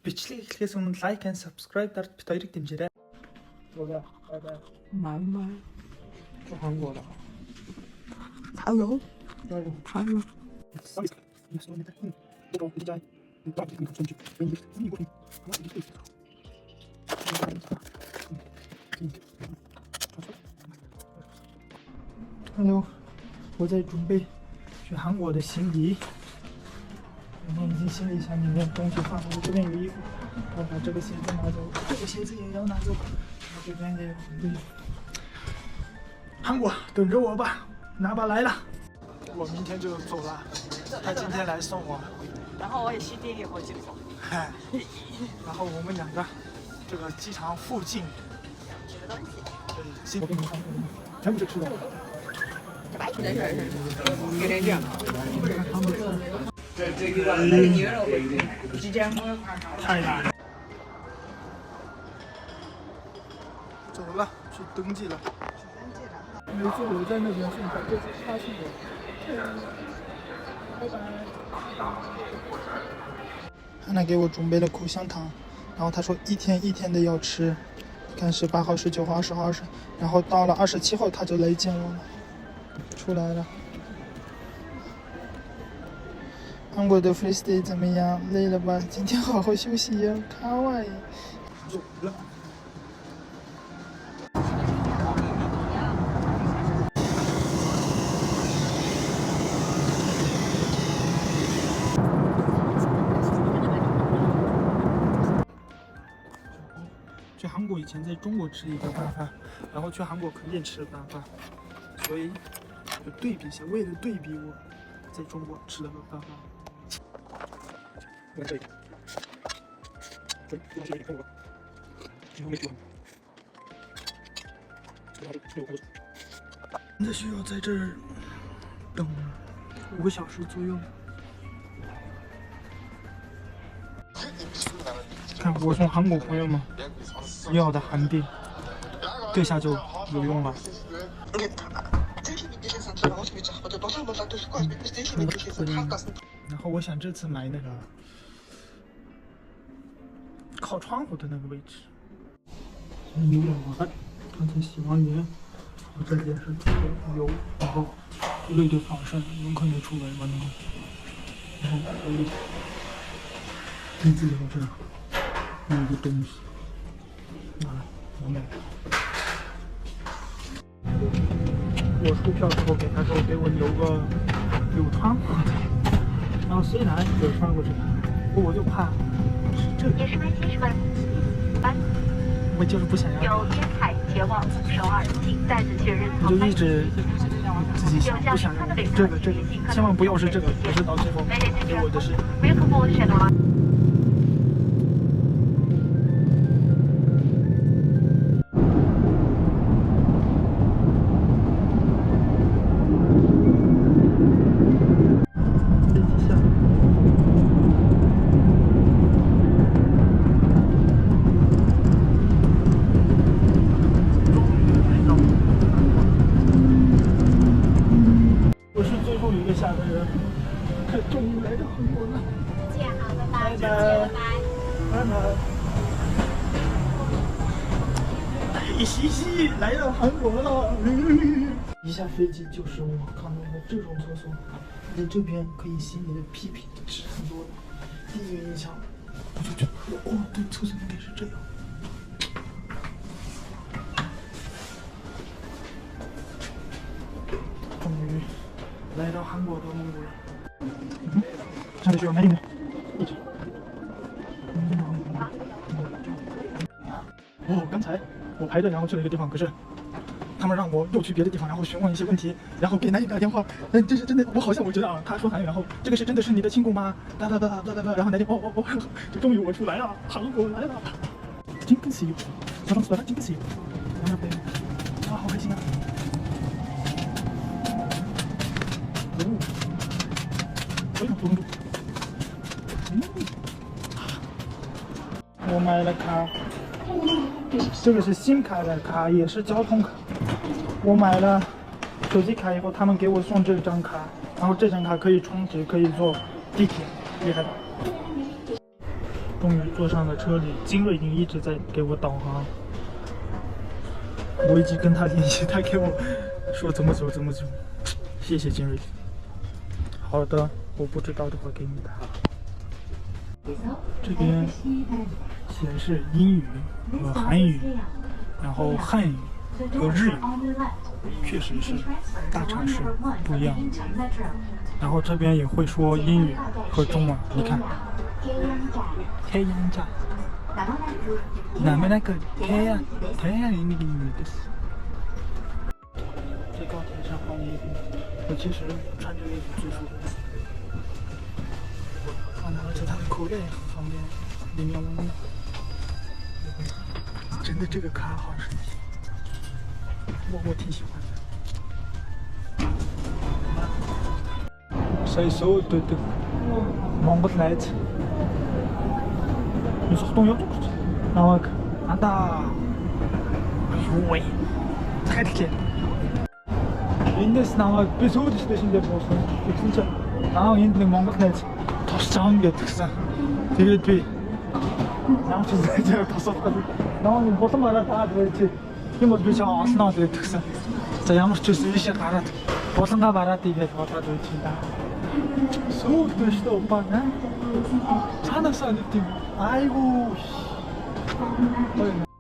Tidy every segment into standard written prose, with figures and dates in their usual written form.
Бичлэг эхлэхээс өмнө like and subscribe дарж бит хоёрыг дэмжээрэй. Мама. 한국어다. Hello. Hello. Hello， 我在准备去韩国的行李，我们已经行李箱里面东西放好，这边有衣服，我把这个鞋子拿走，这个鞋子也要拿走，我这边也有很多衣服。韩国等着我吧，拿吧来了。我明天就走了，他今天来送我，然后我也是第一个就走。嗨，然后我们两个这个机场附近，对，我给你看，全部是吃的。有点这样。太大了。走了，去登记了。没事，我在那边送他，这次他送我。拜拜。安娜给我准备了口香糖，然后他说一天一天的要吃，看18号、19号、20号、20，然后到了27号他就来见我了，出来了。韩国的 first day 怎么样？累了吧？今天好好休息呀，卡哇伊。走了。去韩国以前在中国吃一个饭，然后去韩国肯定吃饭，所以就对比一下，为了对比我在中国吃了个饭。看这个，这是一个我，今后没吃完，现在需要在这儿等5个小时左右。看我从韩国朋友们要的韩币，这下就有用了。然后我想这次买那个靠窗户的那个位置。有点麻烦，刚才洗完脸，我这边是油，然后泪就放上，能看得出来吗？然后你自己到这儿有一个东西，我买。我出票之后给他说给我留窗户，然后虽然有窗户这个，我就怕是这个，我就是不想要。有天海前往首尔，请再次确认。我就一直自己想不想要这个，千万不要是这个，可是到最后给我的是。我是最后一个下的人，终于来到韩国了。再见，好，拜拜，拜拜，拜拜。哎，西西来到韩国了。一下飞机就是我看到的这种厕所，在这边可以洗你的屁屁，是很多的。第一个印象，我就觉得，哦，对，厕所应该是这样。终于来到韩国的蒙古了。上面需要买点的。哦，刚才我排队，然后去了一个地方，可是他们让我又去别的地方，然后询问一些问题，然后给男友打电话。这是真的，我好像我觉得啊，他说韩语，然后这个是真的是你的亲故吗？哒，然后男友就终于我出来了，韩国来了。金根西，我当时来金根西，然后哇，好开心啊！我买了卡，这个是新卡的卡，也是交通卡。我买了手机卡以后，他们给我送这张卡，然后这张卡可以充值，可以坐地铁，厉害吧？终终于坐上了车里，金瑞宁一直在给我导航，我一直跟他联系，他给我说怎么走怎么走，谢谢金瑞。好的，我不知道的话给你打。这边显示英语和韩语，然后汉语和日语，确实是大城市不一样。然后这边也会说英语和中文，你看。태양자 남해나 그 태양 있는 게 있는데。在高铁上换衣服，我其实穿这个衣服最舒服。而且它的口袋也很方便，里面温暖。真的这个卡好神奇，我挺喜欢的。서울 뚜뚜 몽골 나이트 속동 yok 나와 안다 요이 잘게 эндээс намайг би сүүл стейшндээ буусан тэгсэн чинь энд нэг монгол найз тусч аав гэдгсэн тэгээд би ямар ч зүйл тосох гэдэг намайг булан бараад таад байж тийм бол би чаа олноо гэдгсэн за ямар ч зүйл ийшээ гараад булангаа бараад игээд бодоод байж юм да сүүл дэштэй опаа наа цаанасаа нэг тийм айгуу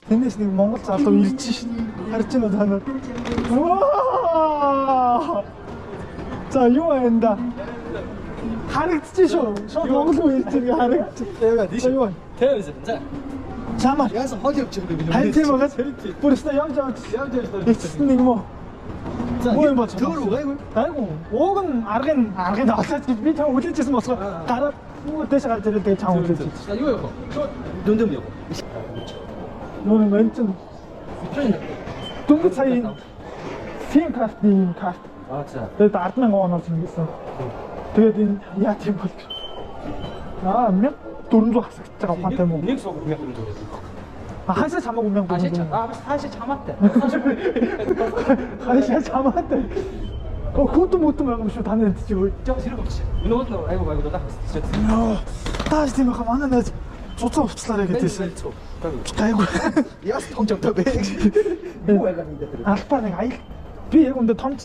Тэндээс нэг монгол залуу ирж шин харж байна танаа. За юу энэ да? Харагдчих шүү. Шууд монгол хүн ирж байгаа харагдчих. Юу вэ? 태워서 자. Чамаа. 야서 허리 없지 그러면. Хай тийм байгаа. Бүр өстө явж явж. Эцэст нэг юм уу? 자. 뭐 юм бол 들어오고 가요. 아이고. Ууг нь аргын олоод би чам үлээжсэн болохоор гараад дэш гарч ирээд тэгээ чам үлээж. 자, 이거 요거. 눈좀 요거. Нүүн менцэн дөнгөж сая сим картын карт. 자. Тэгээд 10,000 оноор зингэсэн. Тэгээд энэ яа тийм бол. 1400 хасагдж байгаа ухаантай юм уу? нэг сог нэг юм дөрөв. 하시 자막 운명 보는 거. 사실 참았대. 하시 참았대. 그것도 못도 말고 다는 지금 저 싫은 거 없지. 이놈도 아이고 말고 나 진짜. 다시 тийм их манай нэг цуцсан хувцлаарэ гэдээсэн. Гайгүй. Яс том том бэ. Юу байгаад энэ дээр. Албаа нэг аял. Би яг үндэ том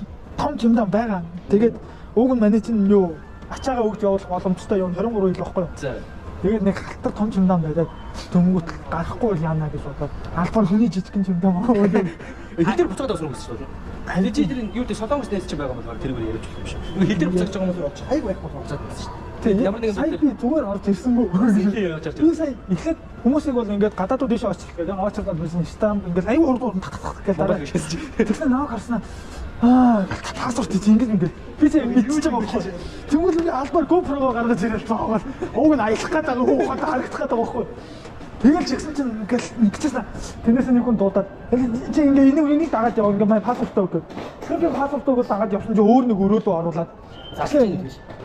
чимдэн байгаа. Тэгээд уг нь манай чинь юу ачаагаа өгч явуулах боломжтой юм 23 ил баггүй. За. Тэгээд нэг халтар том чимдэн байдаг. Дөнгөт гарахгүй л яана гэж бодоод албаар хүний жижигхэн чимдэн маа. хил дээр буцаад авсан хүмүүс шүү дээ. Хилжидэрийн юу гэдэг солонгос дэс чи байгаа бол тэргээр ярьж болох юм шиг. Хил дээр буцааж байгаа хүмүүс очиж айгүй байхгүй болчиход байна шүү дээ. Тэгээд ямар нэгэн сая би зүгээр орж ирсэнгүй. Би сая эхлээд хүмүүсийг бол ингээд гадаадууд дэше очих гэдэг. Очирдод байсан стамп ингээд айгүй урд татах гэж дараа. Тэгсэн наваа гарснаа паспорт ингэж би тэг мэдчихэж байгаа байхгүй. Тэнгүүл би албаар GoPro-го гаргаж ирэл байгаа. Уг нь аялах гэдэг уухад харагдах гэдэг байхгүй. Тэгэл чигсэн чинь ингэжсэн. Тэрнээс нэг хүн дуудаад чи ингээ энийг дагаад яв ингээ мань паспортоо өгөө. Тэгэхээр би паспортоо дагаад явсан чинь өөр нэг өрөөлөө оруулаад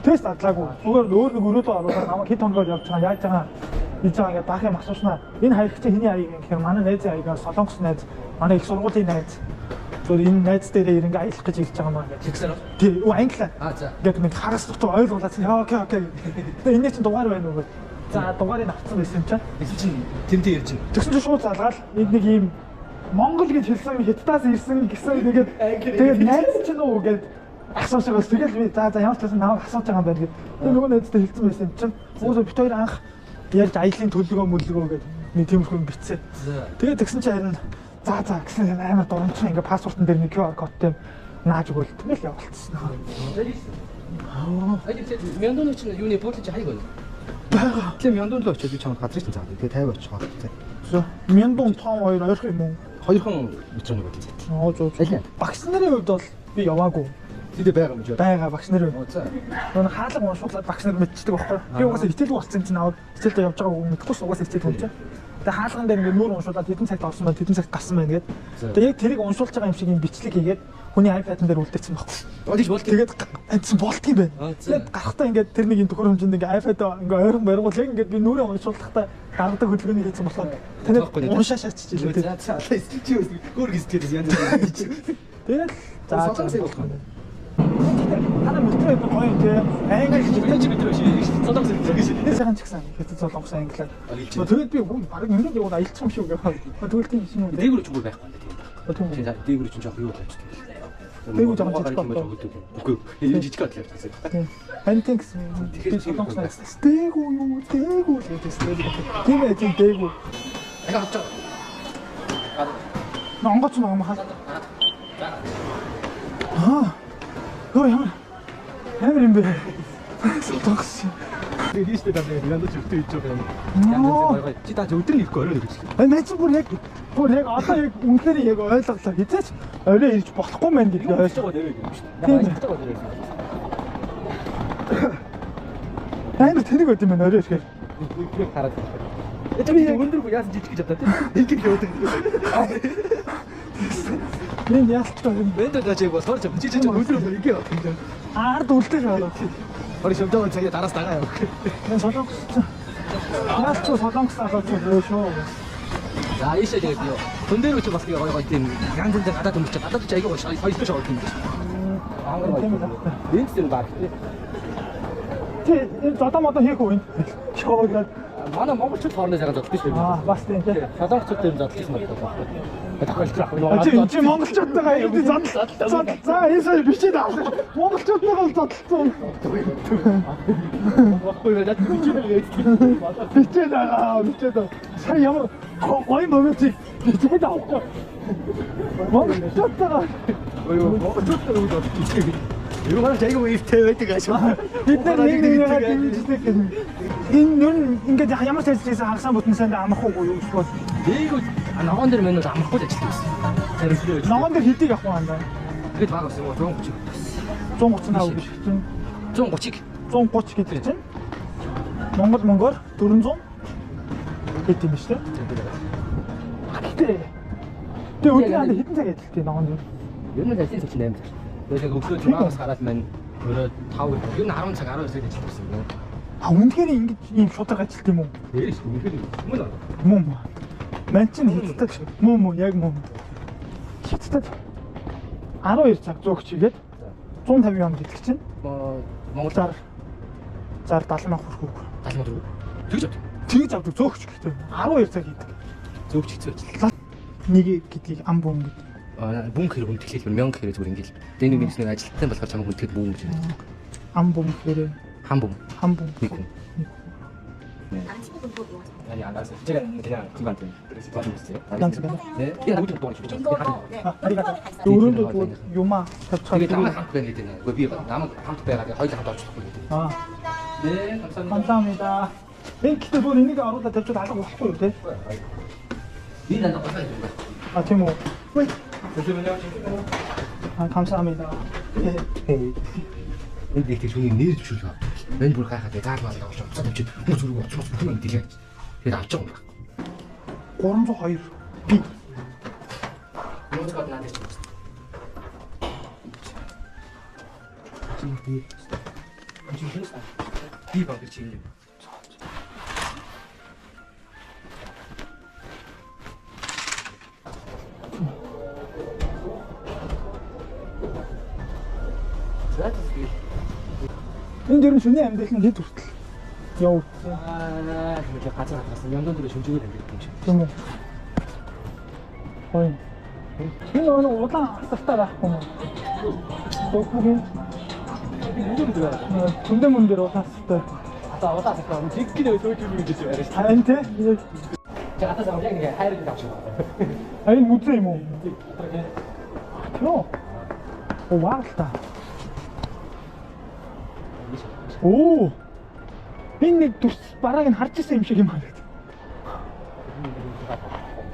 тест адлаагүй. Зүгээр өөр нэг өрөөлөө оруулаад намайг хэд хонгоор явж байгаа яаж байгаа хийж байгаа ингээ баах юм асууснаа. Энэ хаягч чи хэний хаяг юм гэхээр манай найзын хаягаар солонгос найз, манай их сургуулийн найз. Зүгээр энэ найз дээрээ ингээ аялах гэж ирж байгаа маа гэж. Тэгсэн үү? Тий, англиар. За. Ингээд нэг хараас дотор ойлгуулаад яа окей. Тэгээ энэ чинь дугаар байна уу? За дугаарыг авцсан байсан юм чинь. Эсвэл чинь тэмтэй ярьж байна. Тэгсэн чинь шууд залгаал нэг ийм Монгол гэж хэлсэн хятадаас ирсэн гэсэн тэгээд найз чинь үү гэд асууж байгаас тэгэл би за ямар ч байсан намайг асууж байгаа юм байна гэд. Тэгээ нөгөө найзтай хэлсэн байсан юм чинь. Өөсөө бит хоёр анх ярьж аялын төлөвлөгөө гэд нэг тиймэрхүү юм битсэн. Тэгээд тэгсэн чинь харин за гэсэн амар дурамчин ингээ паспортын дээр нэг QR кодтэй нааж өгөөл тэгэл явуулчихсан. 면도는 чинь юуны 볼тж хайгоо. Бага. Тэгээ 면도нлоо очиж би чамд газрыг чинь заадаг. Тэгээ 50 очих хэрэгтэй. Мяндун том хоёр ойрхон юм уу? Хоёрхан метрын нэг үү. Зөө. Багш нарын хувьд бол би яваагүй. Тэдэ байгаа юм жоо. Байгаа багш нарын. За. Нөгөө хаалга уншуулаад багш нар мэдчихдэг байхгүй. Би угаасаа хичээл болсон чинь аваад хичээлдээ явж байгааг мэдхгүй ш угаасаа хичээл болж. Тэгээ хаалган дээр ингээ нүүр уншуулаад хэдэн цагт орсон байна, хэдэн цагт гарсан байна гэдэг. Тэгээ яг тэрийг уншуулж байгаа юм шиг юм бичлэг хийгээд хүний iPad-ын дээр үлдээсэн байхгүй. Тэгээд амтсан болт юм байна. Тэгээд гарахтаа ингээд тэр нэг юм төхөөрөмжөнд ингээ iPad ингээ ойрхон баригуул яг ингээд би нүрээ уншуулахдаа гаргадаг хөдөлгөөний хийсэн болохоор тэгээд уншаа шатчих илүү. За чи өөр гисгээд яа. Тэгээд за солонгос болох юм. Танаа мөлтөө байдаг гоё тий. Англи Чи бидрөө солонгос хэлж сайхан ч гэсэн хэд солонгос англиар. Тэгээд би баг ингээд яваад аялчих юм шиг яваа. Тэгвэл тийм юм уу? дээгүүр ч үгүй байхгүй юм тийм. Тийм. Тийм дээгүүр чинь жоох юу болж байна. Дээгүүр жоохон жижиг байна. Үгүй энэ жижиг атлаа гэсэн. Тийм. Антин гэсэн. Тэгэхээр солонгос дээгүү юу? Дээгүү гэдэг тийм ээ тийм дээгүү. Яа хацаа. Монгоч ном хаа. Өө ямар юм бэ? Солонгос. Хийжтэй даа янд ч өвтөө хийж байгаа юм. Чи та өдөр ирэхгүй орой ирэх. Наач бүр яг одоо яг үнэхээр яг ойлголоо. Хизээч орой ирж болохгүй мэн гэдгийг ойлгож байгаа дээрээ юм шүү дээ. Тийм. Яаж байгаа дээрээ. амар тэнэг байт юм байна орой ирэхээр. Нэг хараад. Би өндөргүй яасан жижиг гэж бодоод тийм. Дэлгэр явдаг. Энэ яалттай юм бэ? Бэнтэ дэж болохоор чи өндөргүй игээ явдаг. Ард үлдэх аа. Хори шавжаа цагаа дараас дагаа яв. Энэ солонгос. Яалттай солонгос аваад байгаа шүү. За ийшээ тэгээд ёо. Хүн дээр үчи бас гоё гоё тийм ганц ганц гадаад өмч гадаад ч айгаа гоё хоёр шоо тийм. Энд тийм баг тий. Тэ зодоо модоо хийх үү? Шоугаад Манай монголчууд хоорондоо цагаан зоддог шүү дээ. бас тийм тий. Солонгосчууд юм зоддог юм байна. Чи монголчуудтайгаа яг зодтол. За энэ бичээд авлаа. Монголчуудтайгаа зодтолсон. Баггүй надад Бичээд аа бичээд. Сая ямар гоё моментийг бичээд авахгүй. Монголчуудтайгаа монголчуудтай үгүй зоддог. Юу гарч айгаа үетэй байдаг ашиг. бид нар нэг дэмждэг гэнэ. Энэ юу ингээд ямар сайжрээс хагасаа бүтэнсэнд амархгүй юу эсвэл Дээгүүр ногоон дээр мэнүүд амархгүй ажиллаж байсан. ногоон дээр хэдийг авах юм байна. Тэгээд баг авсан 130. 130 авах биш чинь 130-ыг 130 гэдэг чинь Монгол мөнгөөр 400 гэдэг юм биш үү? Тэгээ өдөр хэдэн цаг ажилладаг ногоон дээр? Ер нь ажлын цаг 8 цаг. Тэгээд өглөө чимээс гараад мань өөрөө 5 ер нь 10 цаг 12 цаг ажиллаж байсан юм. А үнэхээр ингэж ийм шударга ажилт юм уу? Нэрээс үнэхээр мөн аа. Мөн. Ман чинь хитдэг шүү. Мөн яг мөн. Хитдэг. 12 цаг зөөгч игээд 150 юм гэдэг чинь Монгол зар 70 мянга хүрэх үг. 70 мянга. Тэгж авдаг. Тэгж авдаг зөөгч гэдэг. 12 цаг хийдэг. Зөвч хэцүү ажил. Нэг гэдгийг ам бум гэдэг. Бүн хэрэг үнэхээр 1000 хэрэг зүгээр ингээл. Дэний нэгснэг ажилттай болохоор чамайг үнэхээр бүүн гэж байна. Ам бум гэхээр Хам бум. ам бум. Нэг хүн. 아니 안 알았어요. 제가 그냥 그거한테 그래서 도와주겠어요. 알겠습니다. 네, 그냥 우리 도와주시죠. 아리가또. 오른쪽 요마 겹쳐. 이게 남은 한국 빼야 되잖아요. 그 위에 남은 한국 빼가지고 거기 한번 도와주고. 아, 네, 감사합니다. 감사합니다. 뱅키도 돈 있는 거 알아서 대충 달라고 하고 돼. 니는 나 어디서 준 거야? 아, 제모. 왜? 잠시만요. 아, 감사합니다. 예. 근데 이렇게 종이 내일 주셔. 맨 볼 가야 돼. 가만 나오고 좀 써놓지. 뭐 저러고 좀 보면 되게. 그게 낫죠. 오른쪽 하이로. 비. 오른쪽 같은 나한테 좀. 지금 비. 지금 했어. 비 방금 지금. Энэ дөрөв шүний амьдлын хэд хүртэл яв. 그렇게 같이 갔어. 연돈들이 존중이 된대. Тийм үү. Хой. Энэ нэг удаан хасалтаа байхгүй юм. Докугийн хүндэн мөн дээр удаан хасалтай. 왔다 갔다. 뒷길에 소리 들리는 게 있어요. Айн те? 제가 아까 전에 그냥 하이를 잡죠. Айн үзээ юм уу? Төө. Оо ваалта. Оо. Энэ нэг төс барааг нь харж ирсэн юм шиг юм аа.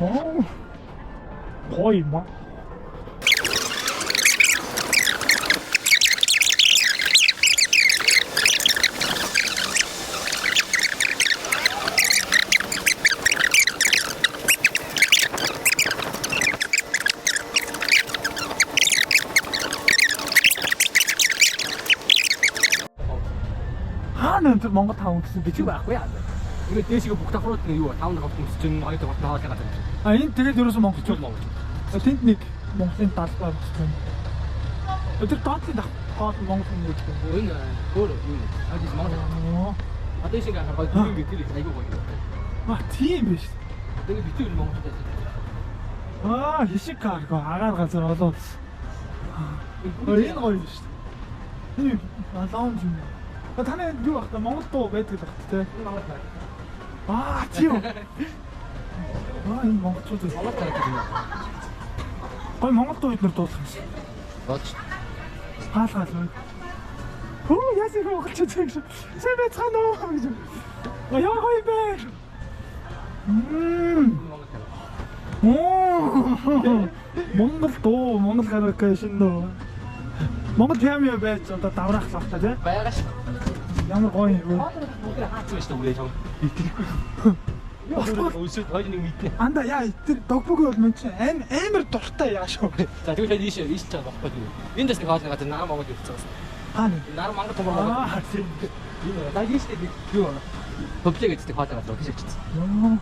Оо. Хой ма. 하는 뭔가 타운 гэсэн би 지금 байхгүй яа. 이거 대시가 북다 풀었더니 이거 다운 가고 무슨 어디서 왔다 갔다 갔다. 아니 тэгээд ерөөсөө монголчууд тэнд нэг монголын талбай болсон. Өдөр доотлын хот Монгол хүн гэдэг. Энэ өөр юм. Ади Монгол. Одоо шиг хараад дөрөв гэдэг их айгүй гоё. Аа тийм биш. Тэгээ битүүр Монголд Аа хишиг карго агаар газар олоод. Энэ гоё биш. Тийм лаунж юм. Таны юу ахта Монгол дуу байдаг багт те. Аа тийм. Аа энэ монголчууд Монгол тарих юм. гой Монгол дуу эднэр дуулах юм шиг. Бод. Хаалгаал бай. Хөө ясиг монголчууд гэж. Сэвэ цаанаа гэж. Яа гоё бэ. Монгол дуу, Монгол караоке шин дуу. Монгол пиамиа байж одоо давраах л та тий. Байгаа ш. Ямар гоё юм. Хаац шүү дээ чам. Өсөд хоёр нэг мэднэ. Анда яа тэр догбог бол мөн чи амар дуртай яа шүү. За тэгээд ийш чад багхгүй. Энд дэс нэг хаалт газар наран Монгол явчихсан. Хаана? Наран Монгол том Монгол. Аа тийм. За ийш дээ юу вэ? Төвлөг гэдэг хаалт газар хийчихсэн. Йоо.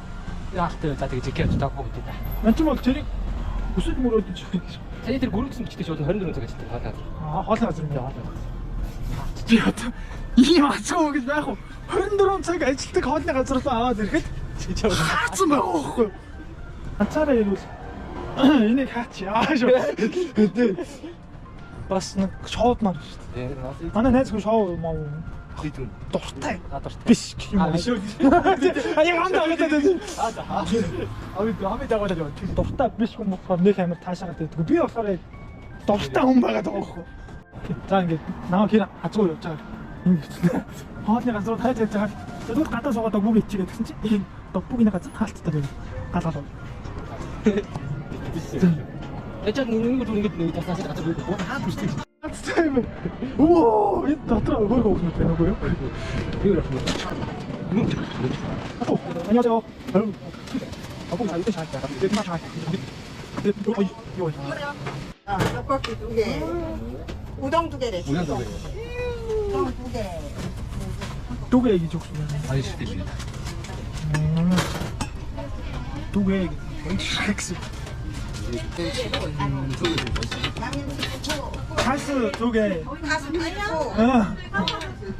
Яахтай за тэгээд жикэж таахгүй гэдэг. Ман ч бол тэрийг өсөд мөрөөдөж байна. Таны тэр гүрэгсэн бичдэг шүү 24 цаг ажилладаг хаалт газар. Аа хоолой газар юм яа. Чи одоо ийм ацгаа гэж байх уу? 24 цаг ажилтдаг хоолны газар руу аваад ирэхэд хаацсан байгаа байхгүй. Ацаараа ирвэл энийг хаач яа шүү. Бас нэг шоуд маа шүү дээ. Манай найз хүн шоу маа хийдэг. дуртай. Гадарт. Биш гэх юм уу? Биш үү? А яг андаа гэдэг. Хамид дагуулаад яваа. Дуртай биш хүн болохоор нэг амар таашаагаад байдаг. Би болохоор дуртай хүн байгаад байгаа байхгүй. За ингээд наа хэр хазуу явж байгаа. Ингээд хоолны газар тайж яаж байгаа. Тэгвэл гадаа суугаад бүгд ичгээд гэсэн чинь бүгний газар хаалттай байв. Галгал. Эцэг нэг тасаас газар бүү хаад бүстэй. Оо, энэ дотор өөр хөөхнөд байна уу юу? Юу яах вэ? 안녕하세요. 아빠 잘 이때 잘 때. 이때 잘. 요. 아, 떡볶이 2개. 우동 2개래. 우동 2개. 우동 2개. 두 개 얘기 족수네. 아니 시대입니다. 두 개 얘기. 엑스. 가스 두 개. 가슴 있고. 아.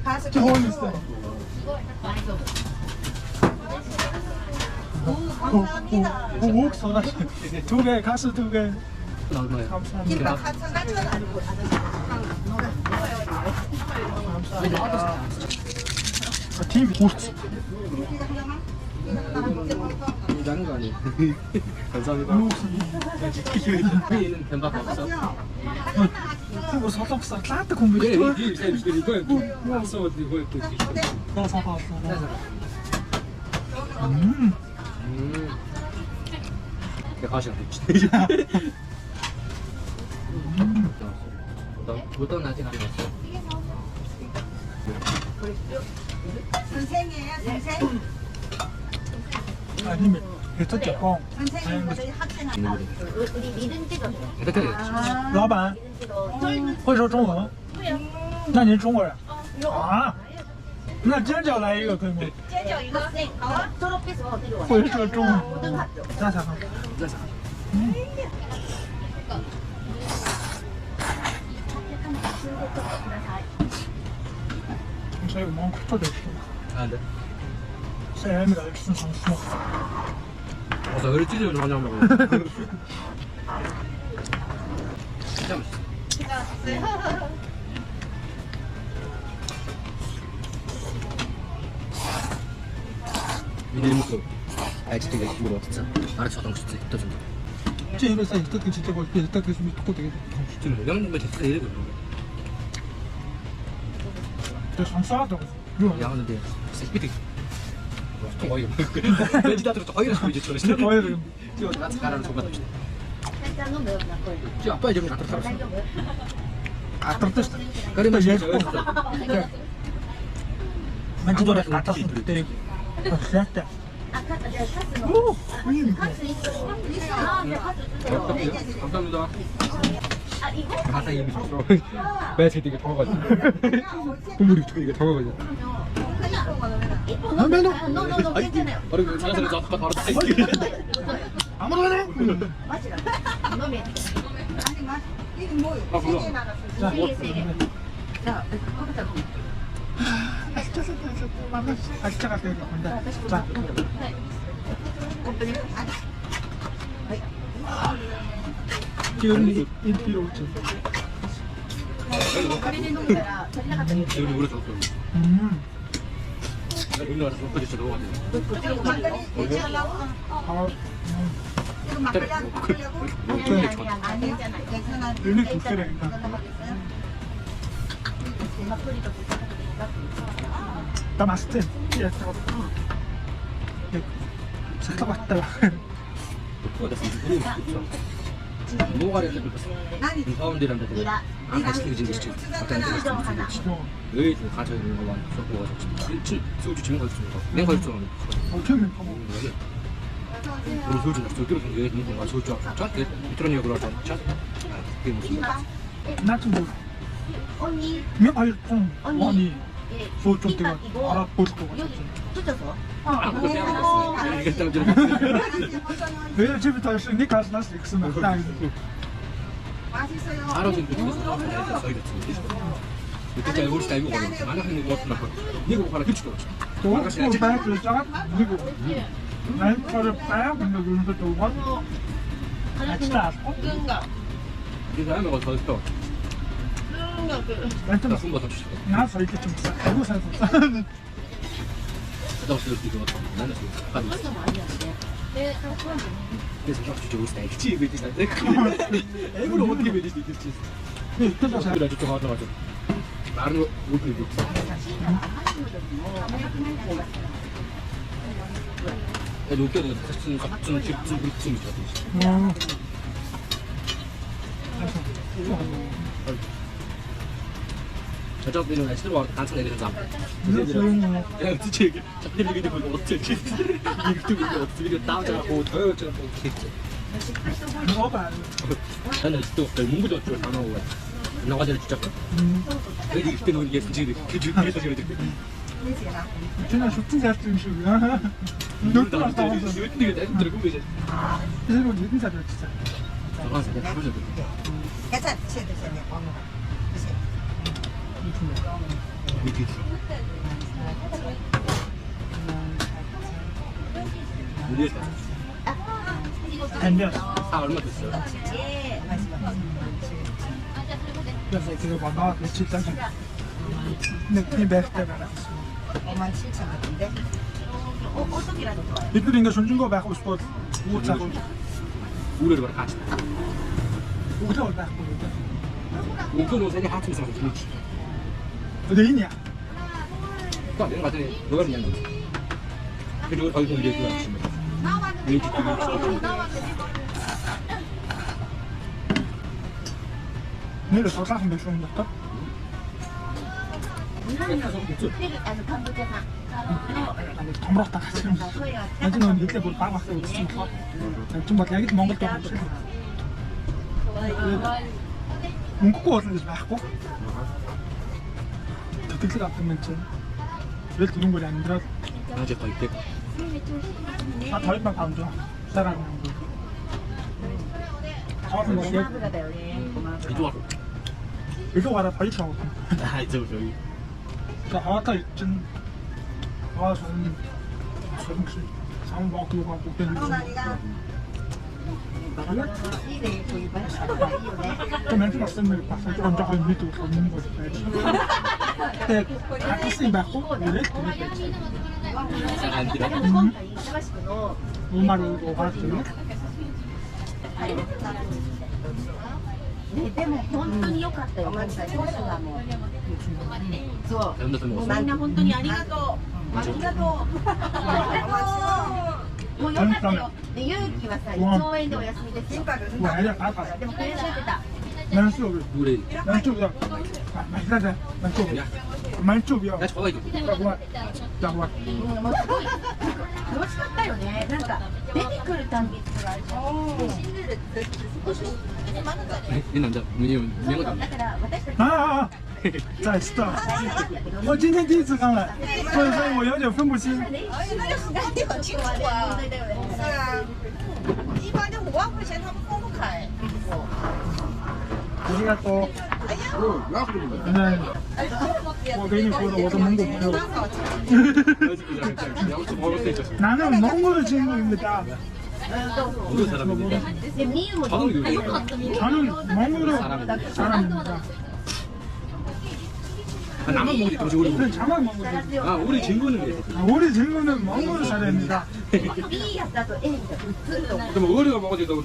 가슴 좋은 있고. 있어. 감사합니다. 옥 소나. 두 개, 가스 두 개. 나오나요? 감사합니다. 김밥 같은 가지는 아니고. 감사합니다. TV 고스트. 나는 거 아니에요. 감사합니다. 여기는 뱀밥 없어? 그거 소속사 나한테 공부 네, 좀. 이거 없어. 이거 나 사봤어. 내가 가시면 되지. 어떤 아직 안 왔어? 선생이에요, 선생. 아니면 배터리고 선생님, 저희 학생 아니에요. 대단해. 老板会说中文？那您中国人啊？那尖角来一个可以吗？会说中文。再尝尝。再尝。 저희 뭐 커터도 있고. 아, 네. 쌤이 알려준 장수. 나 우리 찌질을 많이 하면 진짜 맛있어. 미네무스 알지도 왜 이거 진짜 알아서 당 진짜 있다 좀. 쟤를 사이 딱 진짜 걸 때, 딱 그래서 믿고 되게. 진짜 양념에 진짜 이래. 저 장수하다고. 양은데 새끼들. 또 거의 돼지다들 또 거의라 소리 지쳐. 진짜 더해야 돼. 지금 같이 가라는 소가 없지. 지금 아빠 이제 갖다 살았어. 아, 떨어졌어. 그러면 얘 이제 만지도록 갖다 쓰면 때리고. 진짜. 오, 감사합니다. 가사 이미 줬어. 매체 되게 더워가지고. 국물이 되게 더워가지고. 바로 자연스레 바로 아무도 안 해? 아니, 이게 뭐예요? 아, 몰라. 3개 나갔어요. 자, 알짜가 되게 건데. 자. 기운이 1kg. 여기 물어줬어. 여기 와서 엎어져 저 넣어야 돼. 아, 이거 막걸리 먹으려고? 아니잖아. 괜찮아. 윤리 국수라니까. 나 맛있지? 예, 잠깐 왔다. 뭐가 이렇게 이 사람들한테 아시는 게 진짜 왜 가져 있는 거만 섞어가지고 소주 지금 가지고 내 가지고 어쩌면 우리 소주 저기로 왜 있는 거야 소주 저한테 이런 얘기를 하자 자 그게 무슨 나좀 뭐. 언니, 아니, 아니, 소주 때가 알아볼 것 같아. 뜯어서. 아무도 생각했어 이게 딱 저렇게 왜 집부터 ni kanske nästan liksom där. 맛있어요. 알아서 이렇게 해서 저희가 이렇게 잘 모르시다 이거 만약 하는 거 같은 거 이거 하나 규칙 없어 Då får bättre sak. Nej, för det är men det går inte då. Extra. 이 다음에 뭐 더 있어 Vänta 나 nu. 손과 더 주시고 Jag får inte typ så. Jag går sen. 나 없을 때 이거 나는 한 그래서 저 주고 있다 이게 집에 있다 애를 어떻게 매질 수 있을지 뜯어 så här. 그래 저쪽 가져가죠 나는 못 들고 여기는 사실 같은 집중 그룹쯤이죠 Ja. 저쪽에는 애들과 단순 애들은 다 Det är ju 야, 진짜 이게 잡히는 게 되고 어떻게 이거 어떻게 이게 따져고 더여져 뭐 이렇게 bra. 나는 또 문구도 좀 나오고 나가지고 진짜 여기 그때는 이게 굳이 그 중에서 저렇게 Känner så tydligt att du är. Du tar 나한테 det. 이거 내가 들고 이제 Det är ju inte så att 나가서 그냥 하면서 괜찮아. 드세요, 드세요. 드세요. 이렇게 우리에서 ändå. 다 얼마 됐어요? 예, 맛있어. Jag säger bara bara att titta. Ni bästa vänner. 57,000 같은데? 어떻게라도 좋아요. Vi blir inga som går back och sport. Motsatt. 우리를 bara 같이 Otal back. 목표는 세계 하트에서 그렇지 Det är inga. 또 내가 봤더니 너가 그냥 그리고 거기서 이제 그 아침에 이렇게 Nu är det så som det från detta. あのカンボジアさん。 tomrata 같이. 나중에 이렇게 볼 빵 왔어. 좀 막 얘기 몽골 또 하고. 몽골 어디서 왔고? 특히 같은 mention. 왜 그런 거냐 아니라 낮에 더 있대 다 다리만 가면 줘. 사람. 저는 뭐 이쪽 와서 이거 와라 다리 타고. 아 이쪽 저기 자, 아까 있진. 아, 저는 혹시 상먹고 가고 되는 거. 또 멘트 봤으면 봤을 때 먼저 그 밑으로 걷는 거지. 근데 같이 쓰인 받고 이래? 잘안 들어 우마로 받았어요? でも本当に良かったよ。ソースがもう。そう。 잘못해서 み 먹었어 んな本当にありがとう。ありがとう。もう良かったよ。で、ゆうきはさ、1円でお休みですよ。 와, 아니야, 아까. でも、これ出てた。 만쪽이야. 우리 만쪽이야. 맛있다, 만쪽이야. 야 만쪽이야. 저거 이거 자, 와. もうすごい楽しかったよね。なんか出てくるたんびにあるじゃん。で、シングルって少し이 남자 유명하다 だから私たち 아, 在 stop。我今天第一次刚来，所以说我有点分不清。那你很清楚啊。是啊，一般就5万块钱他们分不开。ありがとう。哎呀，我给你说的我的蒙古朋友。 나는 몽골의 친구입니다. 모두 사람입니다. 저는 요리. 저는 몽골의 사람입니다. 아, 나만 먹으니 더 좋은 그래, 저만 몽골이. 아, 우리 친구는 우리 친구는 몽골 사람입니다. B やったと A だと普通と 그럼 우리가 먹어도 너무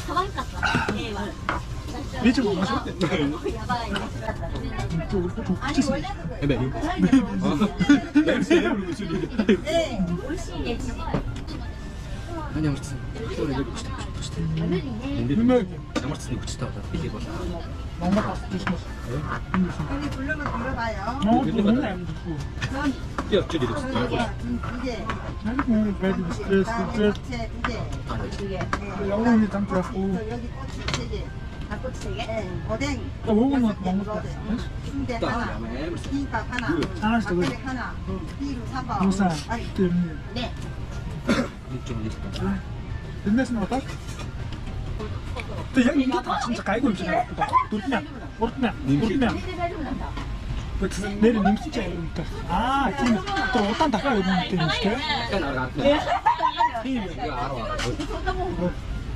可愛かった A は 미치 못 마셨대. やばいね 네. 냄새 모르고 있으니. 美味しいね 아니, 아무튼. 그래, 이거 진짜. 無理ね 근데 분명히 아무튼 이거 진짜 이게 뭐. 몽골 가서 드시면서. 여기 불러면 들어봐요. 몽골 돈은 안 주고. 야, 저기 있어. 두 개. 아이고, 그래도 스트레스, 그다음에 스트레스. 야채 두 개. 아, 네. 次 영혼이 담더라고. 여기 꼬치 세 개. あこっちで 예, 오뎅. 또 먹으면 먹었다. 순대 딱 하나. 라면에 무슨 김밥 하나. 하나씩 더 막걸리 하나. 비루 3번. 무사. 아니, 때문에. ね 좀 있다. 됐네, 맞다. 근데 이게 다 진짜 갈고 있잖아. 도르냐, 도르냐, 도르냐. 全然大丈夫なんだ 내일 님 진짜 이러니까. 아, 팀. 또 어떤 다가 여기 있는데. 약간 알아. 팀. 이거 알아.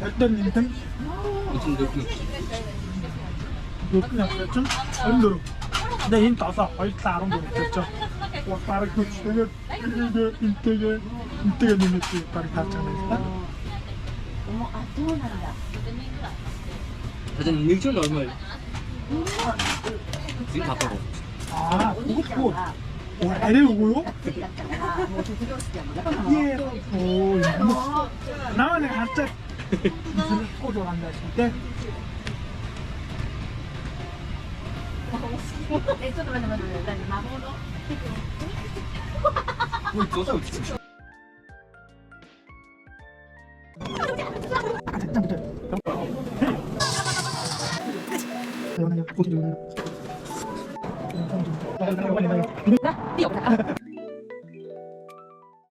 어떤 님들 무슨 느낌? 그냥 좀 힘들어. 근데 힘 따서 거의 다른 거 됐죠. 와, 빠르게 고치다가 인테가 님이 빠르게 갔잖아요. あそうなんだ 사실 일주일 얼마예요? 지금 바빠고. 아, 그것도 애래오고요? 次だったからもう卒業式はもうやったの 예, 오, 나만의 가짜 무슨 꼬조란다 했을 때 えちょっと待って待って何魔法の 뭐 너도 어떻게? 아, 됐다, 됐다. 연아야, 어디 연아야?